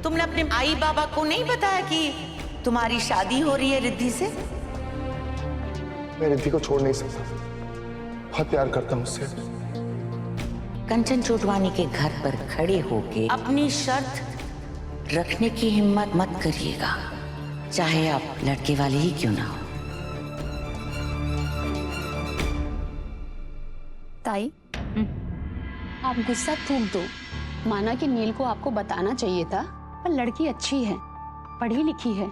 तुमने अपने आई बाबा को नहीं बताया कि तुम्हारी शादी हो रही है रिद्धि से? मैं रिद्धि को छोड़ नहीं सकता, बहुत प्यार करता हूँ उससे। कंचन चोटवानी के घर पर खड़े होके अपनी शर्त रखने की हिम्मत मत करिएगा, चाहे आप लड़के वाले ही क्यों ना हो। ताई, आप गुस्सा थूक दो। माना कि नील को आपको बताना चाहिए था, पर लड़की अच्छी है, पढ़ी लिखी है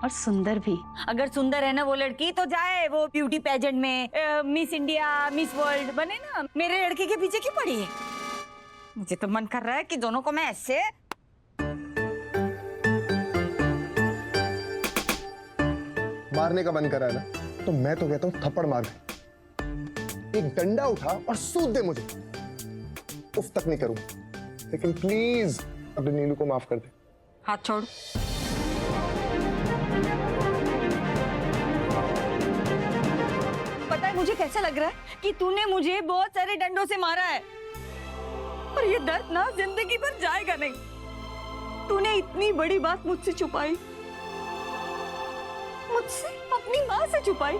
और सुंदर भी। अगर सुंदर है ना वो लड़की तो जाए वो ब्यूटी पेजेंट में मिस इंडिया मिस वर्ल्ड बने ना। मेरे लड़के के पीछे क्यों पड़ी है? मुझे तो मन कर रहा है कि दोनों को मैं ऐसे मारने का मन करा है ना, तो मैं तो कहता हूँ थप्पड़ मार दे। एक डंडा उठा और सूद दे मुझे, उफ तक नहीं करूंगा। लेकिन प्लीज अपने नीलू को माफ कर दे। हाथ छोड़। पता है मुझे कैसा लग रहा है कि तूने मुझे बहुत सारे डंडों से मारा है और ये दर्द ना जिंदगी भर जाएगा नहीं। तूने इतनी बड़ी बात मुझसे छुपाई, मुझसे अपनी माँ से छुपाई।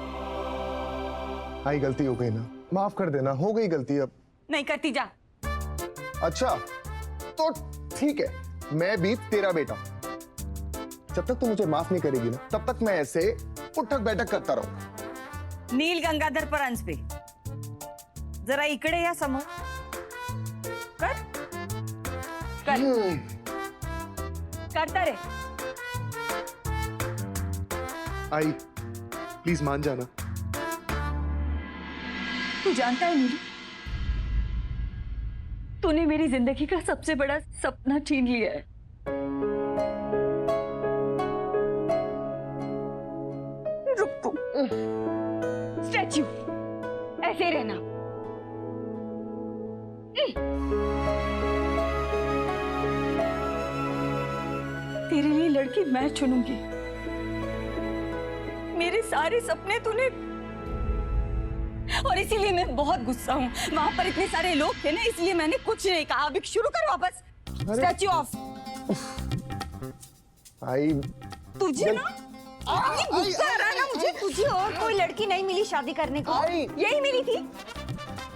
आई गलती हो गई ना, माफ कर देना, हो गई गलती, अब नहीं करती जा। अच्छा तो ठीक है, मैं भी तेरा बेटा। जब तक तू मुझे माफ नहीं करेगी ना, तब तक मैं ऐसे उठक बैठक करता रहूं। नील गंगाधर पर अंश पे जरा इकडे या समोर कर कर करता रे। आई प्लीज मान जाना। तू जानता है नीलू, तूने मेरी जिंदगी का सबसे बड़ा सपना छीन लिया है। रुक तू, स्टैच्यू ऐसे रहना। तेरे लिए लड़की मैं चुनूंगी। मेरे सारे सपने तूने, और इसीलिए मैं बहुत गुस्सा हूँ। वहां पर इतने सारे लोग थे ना, इसलिए मैंने कुछ नहीं कहा। अभी शुरू कर वापस। Statue of. आई तुझे ना गुस्सा आ रहा है ना मुझे। तुझे और कोई लड़की नहीं मिली शादी करने को, यही मिली थी।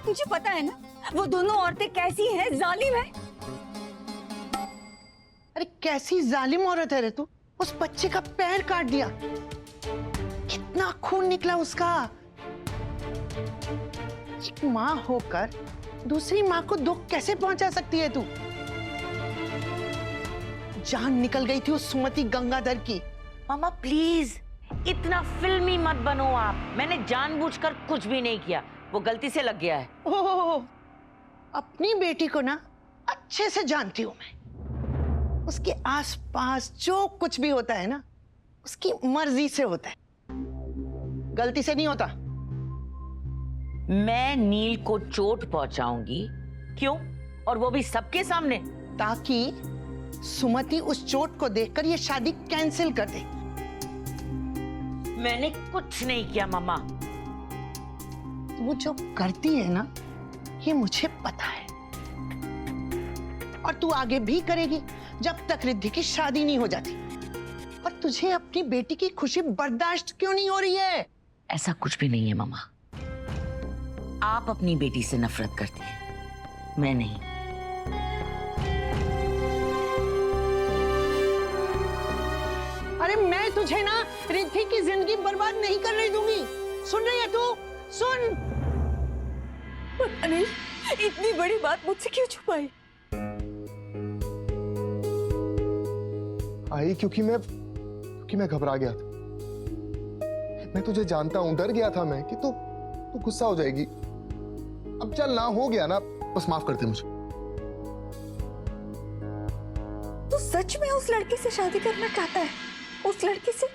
तुझे पता है ना वो दोनों औरतें कैसी हैं, जालिम है। अरे कैसी जालिम औरत है रे तू। उस बच्चे का पैर काट दिया, कितना खून निकला उसका। एक माँ होकर दूसरी माँ को दुख कैसे पहुंचा सकती है तू? जान निकल गई थी उस सुमति गंगाधर की। मामा प्लीज इतना फिल्मी मत बनो आप। मैंने जानबूझकर कुछ भी नहीं किया, वो गलती से लग गया है। ओह, अपनी बेटी को ना अच्छे से जानती हूं मैं। उसके आसपास जो कुछ भी होता है ना, उसकी मर्जी से होता है, गलती से नहीं होता। मैं नील को चोट पहुंचाऊंगी, क्यों? और वो भी सबके सामने, ताकि सुमति उस चोट को देखकर ये शादी कैंसिल कर दे। मैंने कुछ नहीं किया मामा। वो जो करती है ना, ये मुझे पता है, और तू आगे भी करेगी जब तक रिद्धि की शादी नहीं हो जाती। और तुझे अपनी बेटी की खुशी बर्दाश्त क्यों नहीं हो रही है? ऐसा कुछ भी नहीं है मामा। आप अपनी बेटी से नफरत करती हैं, मैं नहीं। अरे मैं तुझे ना रिद्धि की जिंदगी बर्बाद नहीं करने दूंगी। सुन रही है तू? सुन। पता नहीं इतनी बड़ी बात मुझसे क्यों छुपाई। आई क्योंकि मैं घबरा गया था। मैं तुझे जानता हूं, डर गया था मैं कि तू गुस्सा हो जाएगी। अब चल ना, हो गया ना, बस माफ कर दे मुझे। तू सच में उस लड़की से शादी करना चाहता है? उस लड़की से?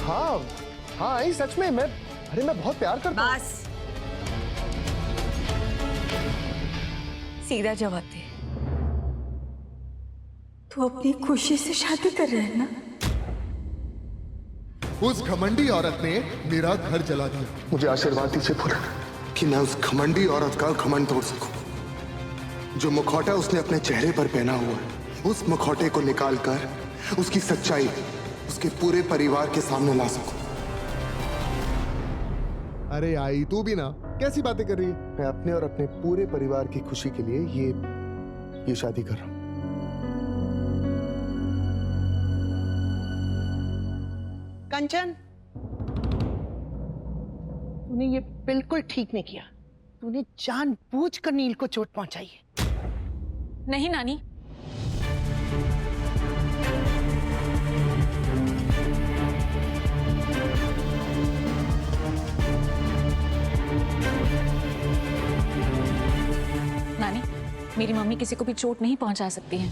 हाँ हाँ आई, सच में मैं बहुत प्यार करता हूँ। बस सीधा जवाब दे। तू अपनी खुशी से शादी कर रहे है ना? उस घमंडी औरत ने मेरा घर जला दिया। मुझे आशीर्वाद दीजिए पूरा कि मैं उस घमंडी औरत का घमंड तोड़ सकूं। जो मुखौटा उसने अपने चेहरे पर पहना हुआ है, उस मुखौटे को निकालकर उसकी सच्चाई उसके पूरे परिवार के सामने ला सकूं। अरे आई तू भी ना, कैसी बातें कर रही है? मैं अपने और अपने पूरे परिवार की खुशी के लिए ये शादी कर रहा हूं। कंचन, तूने ये बिल्कुल ठीक नहीं किया। तूने जानबूझकर नील को चोट पहुंचाई है। नहीं नानी, नानी, मेरी मम्मी किसी को भी चोट नहीं पहुंचा सकती है।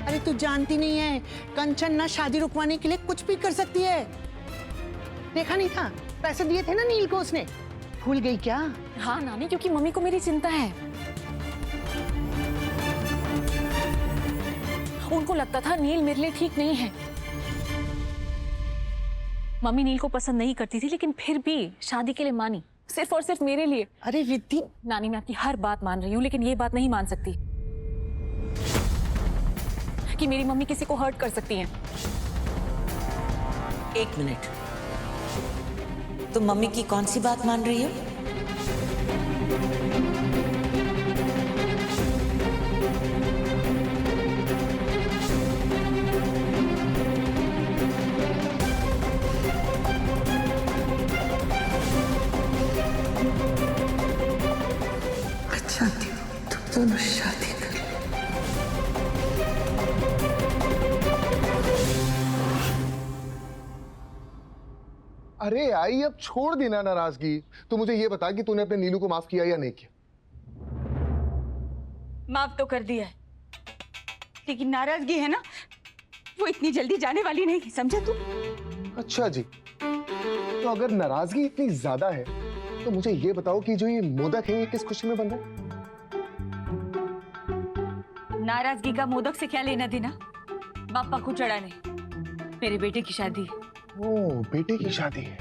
अरे तू जानती नहीं है, कंचन ना शादी रुकवाने के लिए कुछ भी कर सकती है। देखा नहीं था, पैसे दिए थे ना नील को उसने। भूल गई क्या? हाँ नानी, क्योंकि मम्मी को मेरी चिंता है। उनको लगता था नील मेरे लिए ठीक नहीं है। मम्मी नील को पसंद नहीं करती थी, लेकिन फिर भी शादी के लिए मानी, सिर्फ और सिर्फ मेरे लिए। अरे रिद्धि, नानी, मैं आपकी हर बात मान रही हूँ, लेकिन ये बात नहीं मान सकती कि मेरी मम्मी किसी को हर्ट कर सकती हैं। एक मिनट, तुम मम्मी की कौन सी बात मान रही हो? चाहती हूँ तुम दोनों शादी कर। अरे आई, अब छोड़ देना नाराजगी। तू मुझे ये बता कि तूने अपने नीलू को माफ किया या नहीं किया? माफ तो कर दिया है, लेकिन नाराजगी है ना, वो इतनी जल्दी जाने वाली नहीं, समझा तू? अच्छा जी, तो अगर नाराजगी इतनी ज्यादा है तो मुझे ये बताओ कि जो ये मोदक है ये किस खुशी में बन रहा है? नाराजगी का मोदक से क्या लेना देना? पापा को चढ़ाने, मेरे बेटे की शादी। ओ, बेटे की शादी है।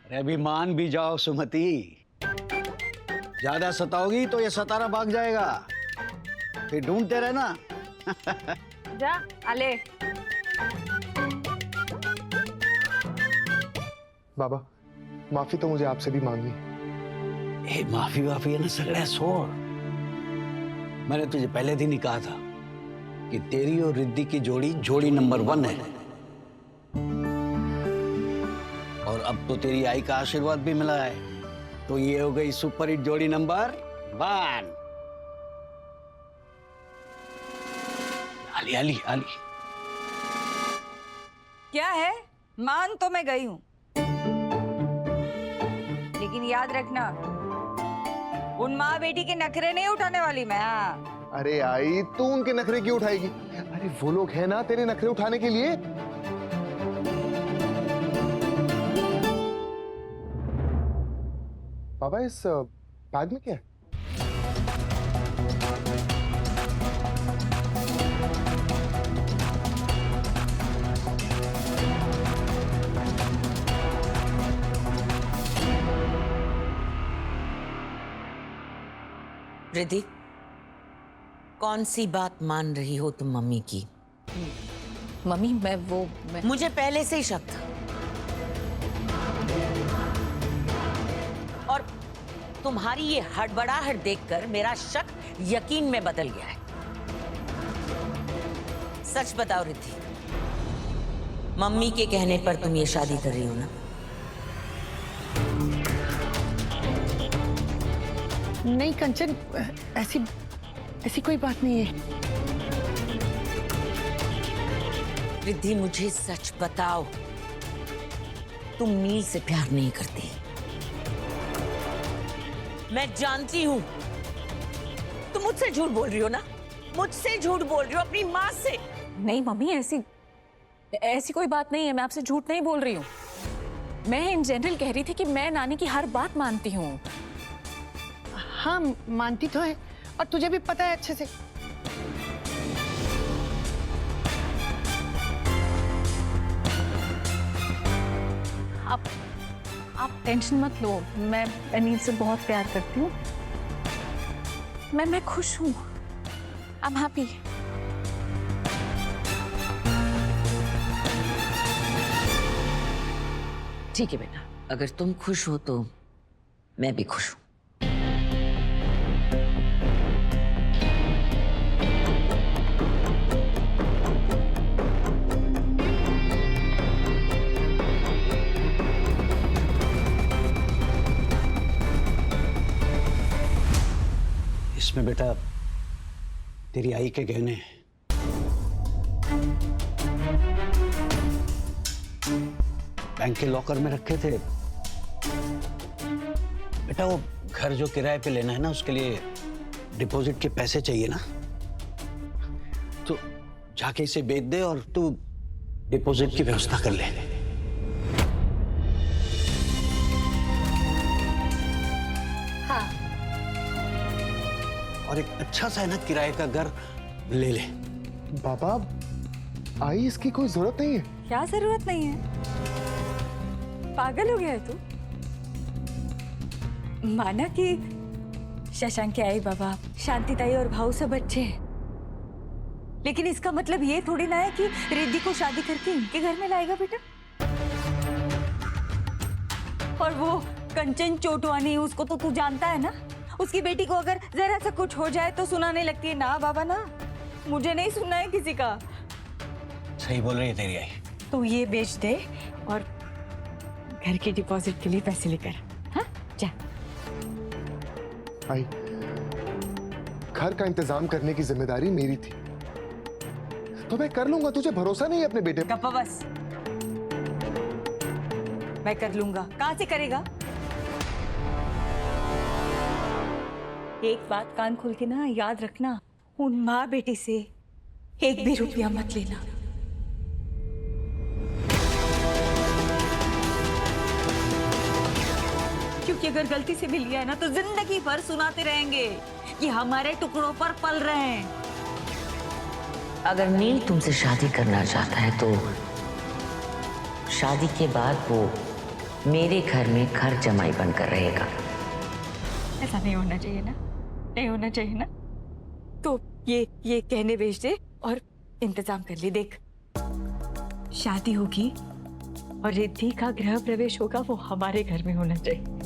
अरे अभी मान भी जाओ सुमति, ज्यादा सताओगी तो ये सतारा भाग जाएगा, फिर ढूंढते रहना। जा आले। बाबा, माफी तो मुझे आपसे भी मांगनी है। ए, माफी वाफी है ना सगड़ा छोड़। मैंने तुझे पहले दिन ही कहा था कि तेरी और रिद्धि की जोड़ी नंबर 1 है, और अब तो तेरी आई का आशीर्वाद भी मिला है, तो ये हो गई सुपर हिट जोड़ी नंबर 1। आली आली आली। क्या है? मान तो मैं गई हूं, लेकिन याद रखना, उन माँ बेटी के नखरे नहीं उठाने वाली मैं। हाँ। अरे आई, तू उनके नखरे क्यों उठाएगी? अरे वो लोग हैं ना तेरे नखरे उठाने के लिए। बाबा, इस बैग में क्या है? रिद्धि, कौन सी बात मान रही हो तुम मम्मी की? मम्मी, मैं मुझे पहले से ही शक था, और तुम्हारी ये हड़बड़ाहट देखकर मेरा शक यकीन में बदल गया है। सच बताओ रिद्धि, मम्मी के कहने पर तुम ये शादी कर रही हो ना? नहीं कंचन, ऐसी कोई बात नहीं है। रिद्धि, मुझे सच बताओ, तुम नील से प्यार नहीं करती। मैं जानती हूं, तुम मुझसे झूठ बोल रही हो ना? मुझसे झूठ बोल रही हो, अपनी माँ से। नहीं मम्मी, ऐसी कोई बात नहीं है। मैं आपसे झूठ नहीं बोल रही हूँ। मैं इन जनरल कह रही थी कि मैं नानी की हर बात मानती हूँ। हाँ, मानती तो है, और तुझे भी पता है अच्छे से। आप टेंशन मत लो। मैं अनिल से बहुत प्यार करती हूँ। मैं खुश हूँ। I am happy. ठीक है बेटा, अगर तुम खुश हो तो मैं भी खुश हूं। इसमें बेटा तेरी आई के गहने हैं। बैंक के लॉकर में रखे थे बेटा। वो घर जो किराए पे लेना है ना, उसके लिए डिपॉजिट के पैसे चाहिए ना, तो जाके इसे बेच दे और तू डिपॉजिट की व्यवस्था कर ले। हाँ। और एक अच्छा सा है ना किराए का घर ले ले। बाबा, आई इसकी कोई जरूरत नहीं है। क्या जरूरत नहीं है? पागल हो गया है तू? माना कि शशांक के आई बाबा, शांति ताई और भाऊ सब अच्छे हैं, लेकिन इसका मतलब ये थोड़ी ना है कि रिद्धि को शादी करके इनके घर में लाएगा बेटा। और वो कंचन चोटवानी, उसको तो तू जानता है ना। उसकी बेटी को अगर जरा सा कुछ हो जाए तो सुनाने लगती है ना बाबा ना, मुझे नहीं सुनना है किसी का। सही बोल रही है तेरी आई। तो ये बेच दे और घर के डिपॉजिट के लिए पैसे लेकर, हाँ जा। आई, घर का इंतजाम करने की जिम्मेदारी मेरी थी, तो मैं कर लूंगा। तुझे भरोसा नहीं है अपने बेटे पर? गप्पा बस। मैं कर लूंगा, कहां से करेगा? एक बात कान खोल के ना याद रखना, उन माँ बेटी से एक भी रुपया मत लेना। क्योंकि अगर गलती से भी लिया है ना तो जिंदगी भर सुनाते रहेंगे कि हमारे टुकड़ों पर पल रहे हैं। अगर नील तुमसे शादी करना चाहता है तो शादी के बाद वो मेरे घर में घर जमाई बनकर रहेगा। ऐसा नहीं होना चाहिए ना, नहीं होना चाहिए ना। तो ये कहने भेज दे और इंतजाम कर ले। देख, शादी होगी और रिद्धि का गृह प्रवेश होगा, वो हमारे घर में होना चाहिए।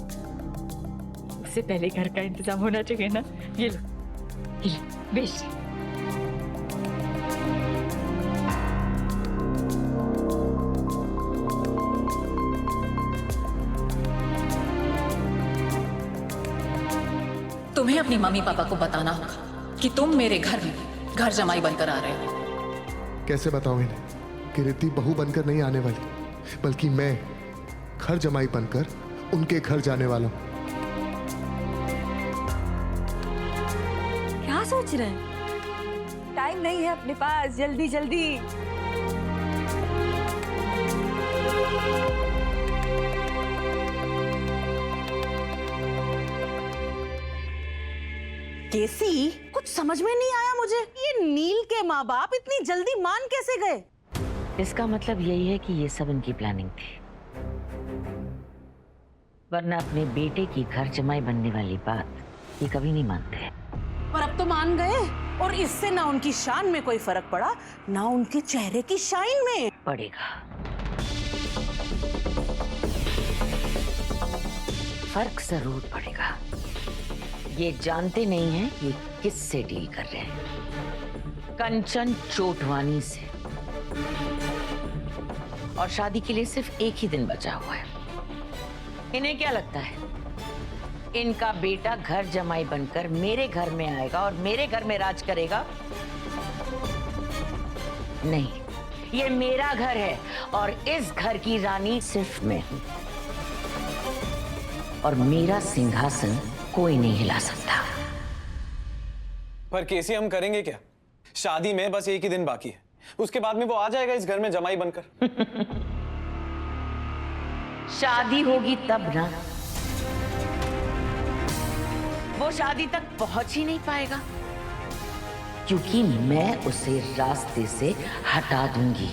उससे पहले घर का इंतजाम होना चाहिए ना। ये लो भेज दे। तुम्हें अपनी मम्मी पापा को बताना होगा कि तुम मेरे घर में घर जमाई बनकर आ रहे हो। कैसे बताऊं इन्हें कि रिद्धि बहू बनकर नहीं आने वाली, बल्कि मैं घर जमाई बनकर उनके घर जाने वाला हूं। क्या सोच रहे हैं? टाइम नहीं है अपने पास, जल्दी जल्दी। केसी, कुछ समझ में नहीं आया मुझे। ये नील के माँ बाप इतनी जल्दी मान कैसे गए? इसका मतलब यही है कि ये सब इनकी प्लानिंग थी, वरना अपने बेटे की घर जमाई बनने वाली बात ये कभी नहीं मानते। पर अब तो मान गए, और इससे ना उनकी शान में कोई फर्क पड़ा, ना उनके चेहरे की शाइन में पड़ेगा। फर्क जरूर पड़ेगा। ये जानते नहीं हैं ये किससे डील कर रहे हैं। कंचन चोटवानी से। और शादी के लिए सिर्फ एक ही दिन बचा हुआ है। इन्हें क्या लगता है इनका बेटा घर जमाई बनकर मेरे घर में आएगा और मेरे घर में राज करेगा? नहीं, ये मेरा घर है और इस घर की रानी सिर्फ मैं हूं, और मेरा सिंहासन कोई नहीं हिला सकता। पर केसी, हम करेंगे क्या? शादी में बस एक ही दिन बाकी है, उसके बाद में वो आ जाएगा इस घर में जमाई बनकर। शादी होगी तब ना, वो शादी तक पहुंच ही नहीं पाएगा, क्योंकि मैं उसे रास्ते से हटा दूंगी।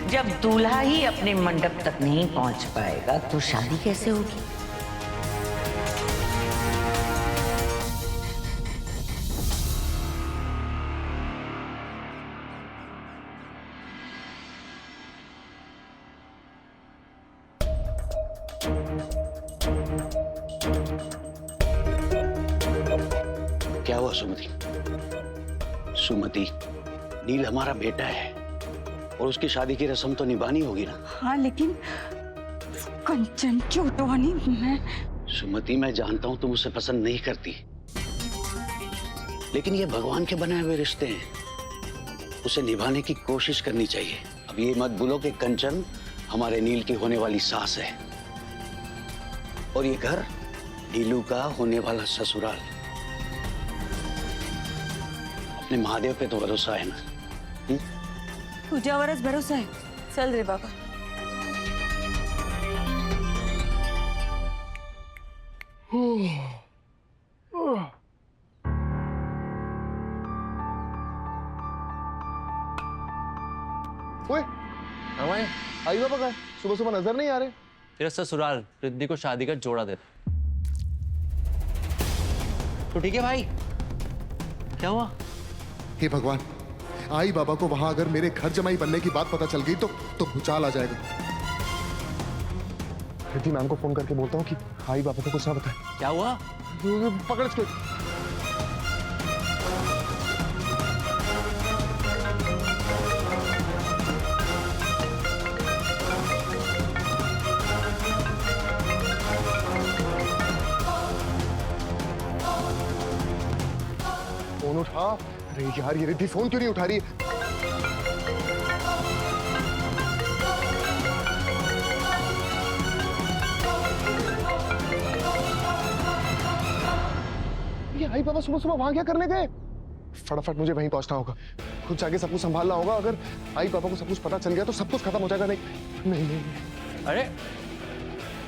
जब दूल्हा ही अपने मंडप तक नहीं पहुंच पाएगा तो शादी कैसे होगी? क्या हुआ सुमति? सुमति, नील हमारा बेटा है और उसकी शादी की रस्म तो निभानी होगी ना। हाँ, लेकिन कंचन चोटवानी मैं। सुमति, मैं जानता हूं तुम उसे पसंद नहीं करती, लेकिन ये भगवान के बनाए हुए रिश्ते हैं, उसे निभाने की कोशिश करनी चाहिए। अब ये मत भूलो कि कंचन हमारे नील की होने वाली सास है और ये घर नीलू का होने वाला ससुराल। अपने महादेव पे तो भरोसा है ना? तुझ्यावरच भरोसा है। चल रे बाबा। ओए, हमारे आई बाबा का सुबह सुबह नजर नहीं आ रहे। तेरा ससुराल रिद्धि को शादी का जोड़ा दे। तो ठीक है भाई, क्या हुआ? हे भगवान, आई बाबा को वहां अगर मेरे घर जमाई बनने की बात पता चल गई तो भूचाल आ जाएगा। रिद्धि मैम को फोन करके बोलता हूँ कि आई बाबा को कुछ ना बताए। क्या हुआ? पकड़ इसको। फोन उठा। अरे यार, ये रिद्धि फोन क्यों नहीं उठा रही है? ये आई बाबा सुबह सुबह वहां क्या करने गए? फटाफट मुझे वहीं पहुंचना होगा, खुद जाके सब कुछ संभालना होगा। अगर आई बाबा को सब कुछ पता चल गया तो सब कुछ खत्म हो जाएगा। नहीं। अरे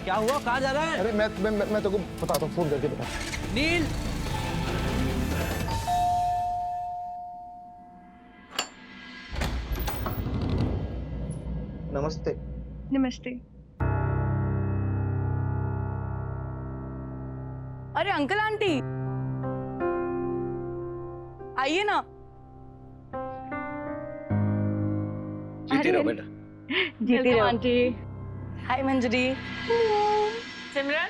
क्या हुआ? कहाँ जा रहा है? अरे मैं तेको बताता हूँ, फोन करके बता। नील, नमस्ते। नमस्ते। अरे अंकल आंटी, आइए ना। जीती रहो बेटा। जीती रहो आंटी। हाय मंजरी। सिमरन,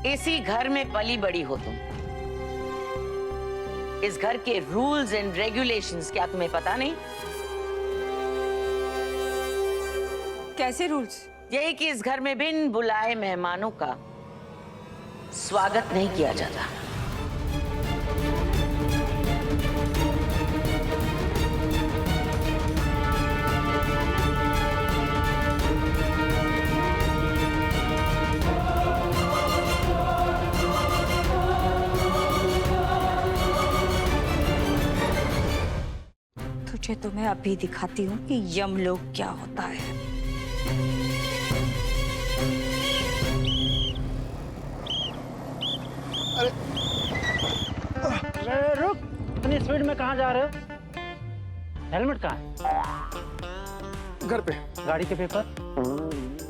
इसी घर में पली बड़ी हो तुम। इस घर के रूल्स एंड रेगुलेशंस क्या तुम्हें पता नहीं? कैसे रूल्स? यही कि इस घर में बिन बुलाए मेहमानों का स्वागत नहीं किया जाता। तुझे तो मैं अभी दिखाती हूँ कि यमलोक क्या होता है। अरे रुक, इतनी स्पीड में कहाँ जा रहे हो? हेलमेट कहाँ है? घर पे। गाड़ी के पेपर?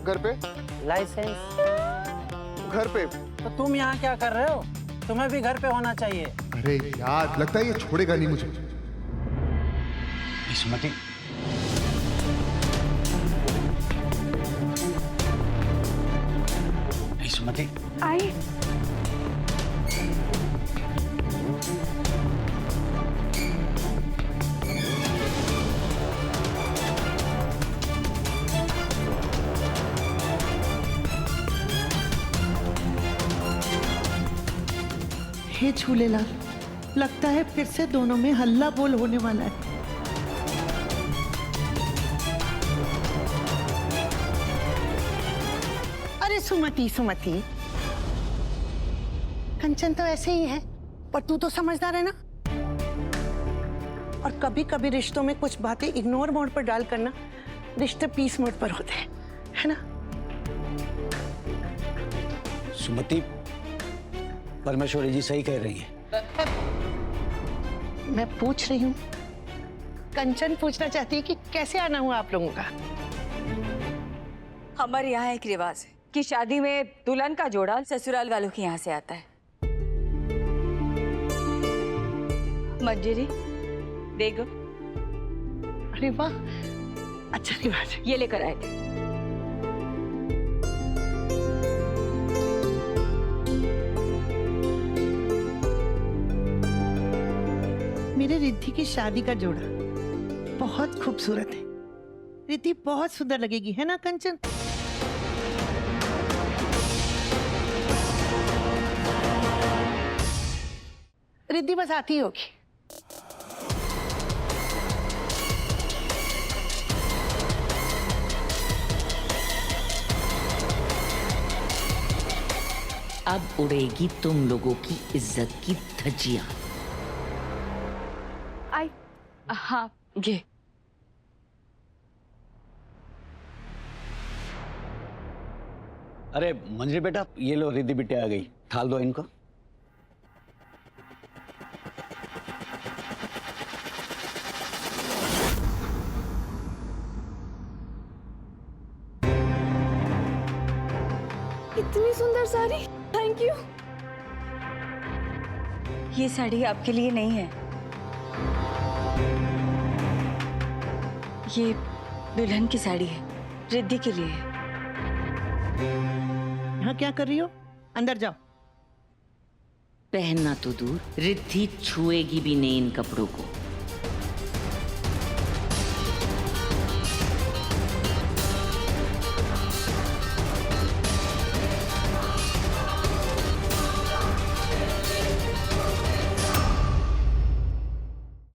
घर पे। लाइसेंस? घर पे। तो तुम यहाँ क्या कर रहे हो? तुम्हें भी घर पे होना चाहिए। अरे यार, लगता है ये छोड़ेगा नहीं मुझे। सुमति, सुमति, आई। हे झूलेलाल, लगता है फिर से दोनों में हल्ला बोल होने वाला है। अरे सुमति, कंचन तो ऐसे ही है, पर तू तो समझदार है ना। और कभी कभी रिश्तों में कुछ बातें इग्नोर मोड पर डाल करना रिश्ते पीस मोड पर होते हैं, है ना? सुमति, परमेश्वरी जी सही कह रही हैं। मैं पूछ रही हूँ, कंचन पूछना चाहती है कि कैसे आना हुआ आप लोगों का? हमारे यहाँ एक रिवाज है कि शादी में दुल्हन का जोड़ा ससुराल वालों के यहाँ से आता है। मंजरी, देखो। अरे वाह, अच्छा रिवाज है। ये लेकर आए थे। मेरे रिद्धि की शादी का जोड़ा बहुत खूबसूरत है। रिद्धि बहुत सुंदर लगेगी, है ना कंचन? रिद्धि बस आती होगी। अब उड़ेगी तुम लोगों की इज्जत की धज्जियां। आई, हाँ, ये अरे मंजरी बेटा, ये लो रिद्धि बिट्टी आ गई, थाल दो इनको। इतनी सुंदर साड़ी, थैंक यू। ये साड़ी आपके लिए नहीं है, ये दुल्हन की साड़ी है, रिद्धि के लिए है। यहाँ क्या कर रही हो? अंदर जाओ। पहनना तो दूर, रिद्धि छुएगी भी नहीं इन कपड़ों को।